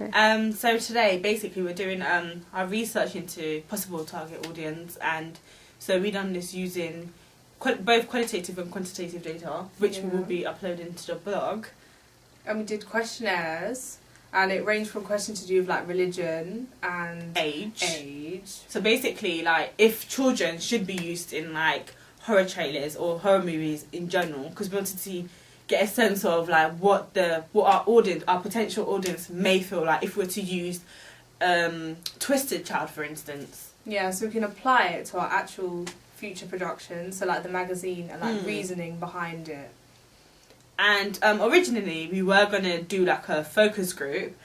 Okay. So today, basically, we're doing our research into possible target audience, and so we done this using both qualitative and quantitative data, which we will be uploading to the blog. And we did questionnaires, and it ranged from questions to do with like religion and age. So basically, like if children should be used in like horror trailers or horror movies in general, because we wanted to get a sense of like what our potential audience may feel like if we were to use Twisted Child, for instance. Yeah, so we can apply it to our actual future productions, so like the magazine and like reasoning behind it. And originally we were gonna do like a focus group,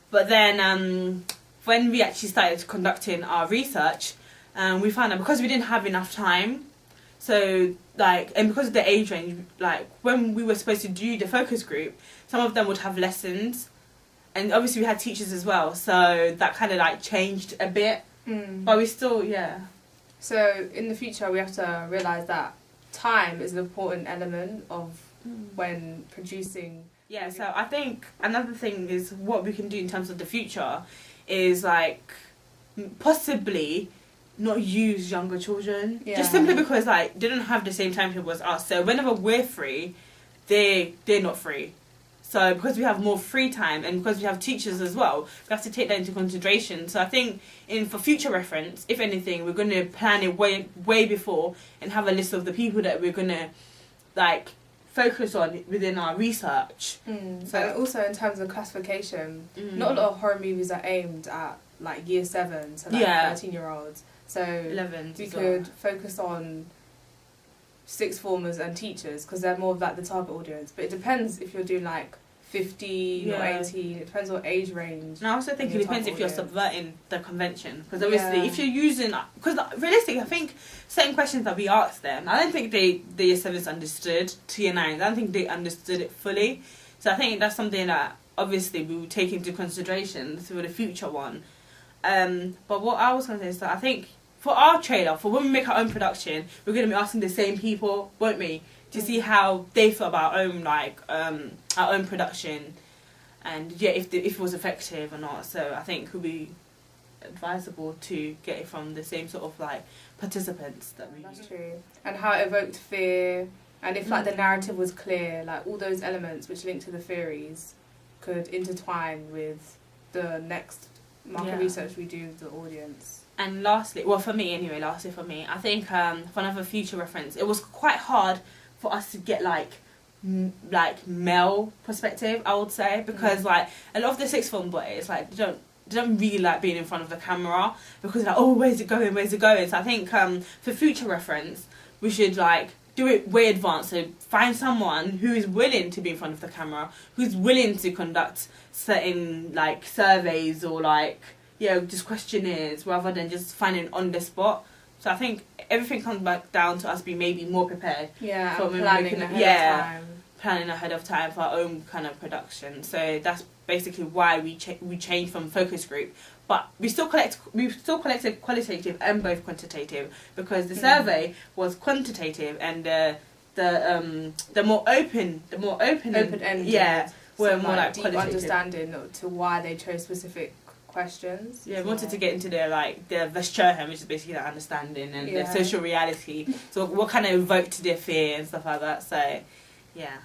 but then when we actually started conducting our research, we found out because we didn't have enough time. So, like, and because of the age range, like, when we were supposed to do the focus group, some of them would have lessons. And obviously we had teachers as well, so that kind of, like, changed a bit. But we still, So, in the future, we have to realise that time is an important element of when producing. Yeah, so I think another thing is what we can do in terms of the future is, like, possibly not use younger children, just simply because like they don't have the same timetable as us. So whenever we're free, they're not free. So because we have more free time and because we have teachers as well, we have to take that into consideration. So I think for future reference, if anything, we're going to plan it way before and have a list of the people that we're going to like focus on within our research. So also in terms of classification, not a lot of horror movies are aimed at like year 7, so like 13-year-olds. So 11 we could focus on sixth formers and teachers because they're more of like the target audience. But it depends if you're doing like 15 or 18. It depends what age range. And I also think it depends if you're subverting the convention. Because obviously if you're using... Because realistically, I think certain questions that we asked them, I don't think the year 7s understood to year 9s. I don't think they understood it fully. So I think that's something that obviously we will take into consideration for the future one. But what I was going to say is that I think for our trailer, for when we make our own production, we're going to be asking the same people, won't we, to see how they feel about our own our own production, and if it was effective or not. So I think it would be advisable to get it from the same sort of like participants that we. That's true. And how it evoked fear, and if like the narrative was clear, like all those elements which link to the theories could intertwine with the next market research we do with the audience. And lastly, for me, I think for another future reference, it was quite hard for us to get like male perspective, I would say, because like a lot of the sixth form boys like they don't really like being in front of the camera because like, oh, where's it going? So I think for future reference, we should like do it way advanced. So find someone who is willing to be in front of the camera, who's willing to conduct certain like surveys or like just questionnaires rather than just finding on the spot. So I think everything comes back down to us being maybe more prepared. Yeah, for planning ahead of time. Planning ahead of time for our own kind of production. So that's basically why we changed from focus group. But we still collected qualitative and both quantitative because the survey was quantitative and the more open-ended. Were more like deep understanding to why they chose specific questions. Yeah, we wanted to get into their Vesturhem, which is basically their understanding and their social reality. So what kind of evoked their fear and stuff like that. So, yeah.